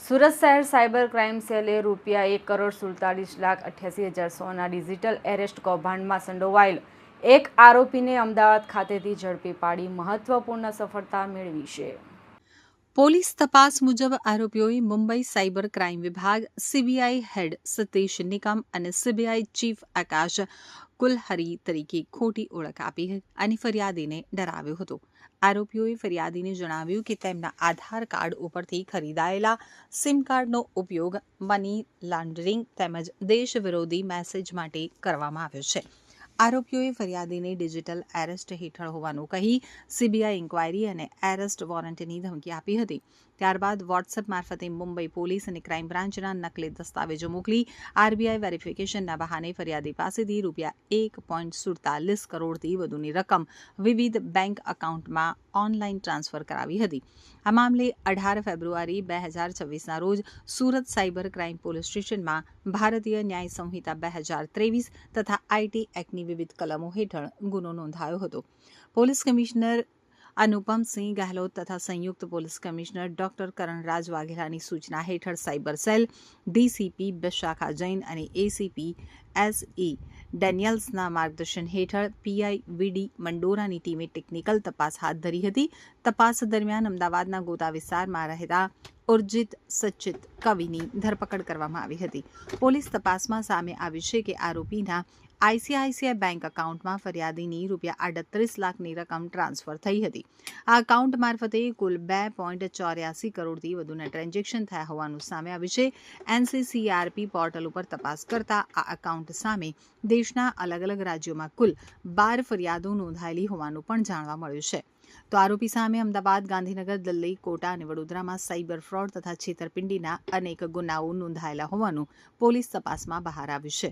સુરત શહેર cyber crime સેલે ₹1,47,88,000 સોના digital arrest કૌભાંડમાં સંડોવાયેલ એક આરોપીને અમદાવાદ ખાતેથી ઝડપી પાડી મહત્વપૂર્ણ સફળતા મેળવી છે। પોલીસ તપાસ મુજબ આરોપીઓએ મુંબઈ સાયબર ક્રાઇમ વિભાગ સીબીઆઈ હેડ સતીશ નિકમ અને સીબીઆઈ ચીફ આકાશ કુલહરી તરીકે ખોટી ઓળખ આપી અને ફરિયાદીને ડરાવ્યો હતો। આરોપીઓએ ફરિયાદીને જણાવ્યું કે તેમના આધાર કાર્ડ ઉપરથી ખરીદાયેલા સિમ કાર્ડનો ઉપયોગ મની લોન્ડરિંગ તેમજ દેશ વિરોધી મેસેજ માટે કરવામાં આવ્યો છે। આરોપીઓએ ફરિયાદીને ડિજિટલ એરેસ્ટ હેઠળ હોવાનું કહી સીબીઆઈ ઇન્ક્વાયરી અને એરેસ્ટ વોરંટની ધમકી આપી હતી। ત્યારબાદ વોટ્સએપ મારફતે મુંબઈ પોલીસ અને ક્રાઇમ બ્રાન્ચના નકલી દસ્તાવેજો મોકલી આરબીઆઈ વેરિફિકેશનના બહાને ફરિયાદી પાસેથી ₹1.47 કરોડથી વધુની રકમ વિવિધ બેંક એકાઉન્ટમાં ઓનલાઈન ટ્રાન્સફર કરાવી હતી। આ મામલે 18 ફેબ્રુઆરી 2026ના રોજ સુરત સાયબર ક્રાઇમ પોલીસ સ્ટેશનમાં ભારતીય ન્યાય સંહિતા 2023 તથા આઈટી એક્ટની વિવિધ કલમો હેઠળ ગુનો નોંધાયો હતો। પોલીસ કમિશનર અનુપમસિંહ ગહેલોત તથા સંયુક્ત પોલીસ કમિશનર ડોક્ટર કરણરાજ વાઘેલાની સૂચના હેઠળ સાયબર સેલ ડીસીપી વિશાખા જૈન અને એસીપી એસઈ ડેનિયલ્સના માર્ગદર્શન હેઠળ પીઆઈ વીડી મંડોરાની ટીમે ટેકનિકલ તપાસ હાથ ધરી હતી। તપાસ દરમિયાન અમદાવાદના ગોતા વિસ્તારમાં રહેતા ઉર્જિત સચિત કવિની ધરપકડ કરવામાં આવી હતી। પોલીસ તપાસમાં સામે આવ્યું છે કે આરોપીના આઈસીઆઈસીઆઈ બેંક એકાઉન્ટમાં ફરિયાદીની ₹38 લાખની રકમ ટ્રાન્સફર થઈ હતી। આ એકાઉન્ટ મારફતે કુલ ₹2.84 કરોડથી વધુના ટ્રાન્ઝેક્શન થયા હોવાનું સામે આવ્યું છે। એનસીસીઆરપી પોર્ટલ ઉપર તપાસ કરતા આ એકાઉન્ટ સામે દેશના અલગ અલગ રાજ્યોમાં કુલ 12 ફરિયાદો નોંધાયેલી હોવાનું પણ જાણવા મળ્યું છે। તો આરોપી સામે અમદાવાદ, ગાંધીનગર, દિલ્હી, કોટા અને વડોદરામાં સાયબર ફ્રોડ તથા છેતરપિંડીના અનેક ગુનાઓ નોંધાયેલા હોવાનું પોલીસ તપાસમાં બહાર આવ્યું છે।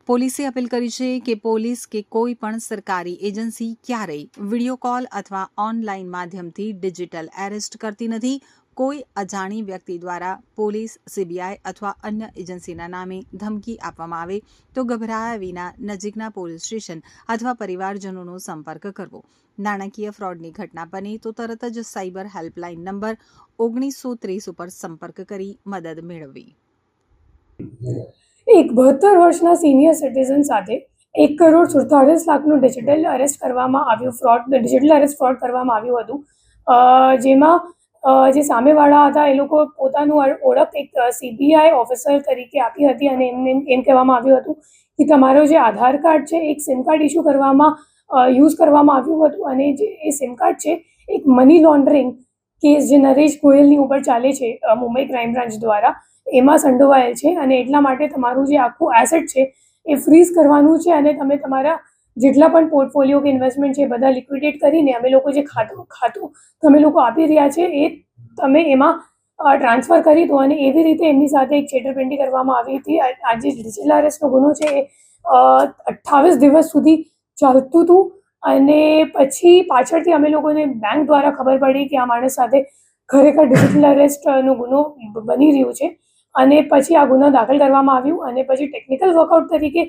પોલીસે અપીલ કરી છે કે પોલીસ કે કોઈ પણ સરકારી એજન્સી ક્યારેય વિડીયો કોલ અથવા ઓનલાઈન માધ્યમથી ડિજિટલ એરેસ્ટ કરતી નથી। કોઈ અજાણી વ્યક્તિ દ્વારા પોલીસ, સીબીઆઈ અથવા અન્ય એજન્સીના નામે ધમકી આપવામાં આવે તો ગભરાયા વિના નજીકના પોલીસ સ્ટેશન અથવા પરિવારજનોનો સંપર્ક કરવો। નાણાકીય ફ્રોડની ઘટના બને તો તરત જ સાયબર હેલ્પલાઇન નંબર 1930 ઉપર સંપર્ક કરી મદદ મેળવવી। એક 72 વર્ષના સિનિયર સિટીઝન સાથે ₹1,47,00,000નું ડિજિટલ એરેસ્ટ કરવામાં આવ્યું ડિજિટલ એરેસ્ટ ફ્રોડ કરવામાં આવ્યું હતું। જેમાં જે સામેવાળા હતા એ લોકો પોતાનું ઓળખ એક સીબીઆઈ ઓફિસર તરીકે આપી હતી અને એમને એમ કહેવામાં આવ્યું હતું કે તમારો જે આધાર કાર્ડ છે એક સિમ કાર્ડ ઇસ્યુ કરવામાં યુઝ કરવામાં આવ્યું હતું અને જે એ સિમ કાર્ડ છે એક મની લોન્ડરિંગ કેસ જે નરેશ ગોયલની ઉપર ચાલે છે મુંબઈ ક્રાઇમ બ્રાન્ચ દ્વારા એમાં સંડોવાયેલ છે અને એટલા માટે તમારું જે આખું એસેટ છે એ ફ્રીઝ કરવાનું છે અને તમે તમારા જેટલા પણ પોર્ટફોલિયો કે ઇન્વેસ્ટમેન્ટ છે એ બધા લિક્વિડેટ કરીને અમે લોકો જે ખાતું તમે લોકો આપી રહ્યા છે એ તમે એમાં ટ્રાન્સફર કરી દો અને એવી રીતે એમની સાથે એક છેતરપિંડી કરવામાં આવી હતી। આ જે ડિજિટલ એરેસ્ટનો ગુનો છે એ 28 દિવસ સુધી ચાલતું હતું અને પછી પાછળથી અમે લોકોને બેંક દ્વારા ખબર પડી કે આ માણસ સાથે ખરેખર ડિજિટલ એરેસ્ટનો ગુનો બની રહ્યું છે અને પછી આ ગુનો દાખલ કરવામાં આવ્યું અને પછી ટેકનિકલ વર્કઆઉટ તરીકે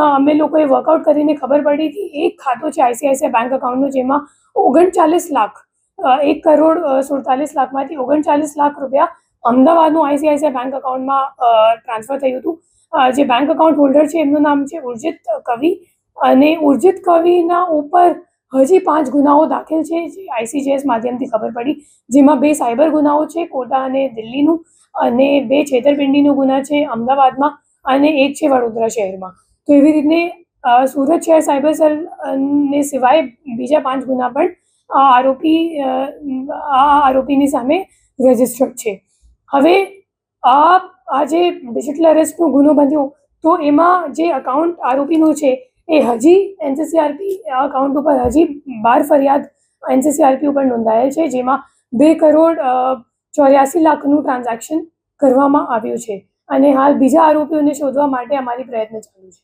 અમે લોકોએ વર્કઆઉટ કરીને ખબર પડી કે એક ખાતું છે આઈસીઆઈસીઆઈ બેંક એકાઉન્ટનું જેમાં 39 લાખ ₹1,47,00,000માંથી 39 લાખ રૂપિયા અમદાવાદનું આઈસીઆઈસીઆઈ બેંક એકાઉન્ટમાં ટ્રાન્સફર થયું હતું। જે બેંક એકાઉન્ટ હોલ્ડર છે એમનું નામ છે ઉર્જિત કવિ અને ઉર્જિત કવિના ઉપર હજી 5 ગુનાઓ દાખલ છે જે આઈસીજેએસ માધ્યમથી ખબર પડી, જેમાં 2 સાયબર ગુનાઓ છે કોટા અને દિલ્હીનું અને 2 છેતરપિંડીનો ગુના છે અમદાવાદમાં અને એક છે વડોદરા શહેરમાં। તો એવી રીતને સુરત શહેર સાયબર સેલ ને સિવાય બીજા 5 ગુના પણ આરોપીની સામે રજિસ્ટર્ડ છે। હવે આ જે ડિજિટલ એરેસ્ટનો ગુનો બન્યો તો એમાં જે એકાઉન્ટ આરોપીનું છે એ હજી એનસીસીઆરપી એકાઉન્ટ ઉપર હજી 12 ફરિયાદ એનસીસીઆરપી ઉપર નોંધાયેલ છે, જેમાં ₹2,84,00,000નું ટ્રાન્ઝેક્શન કરવામાં આવ્યું છે અને હાલ બીજા આરોપીઓને શોધવા માટે અમારી પ્રયત્ન ચાલુ છે।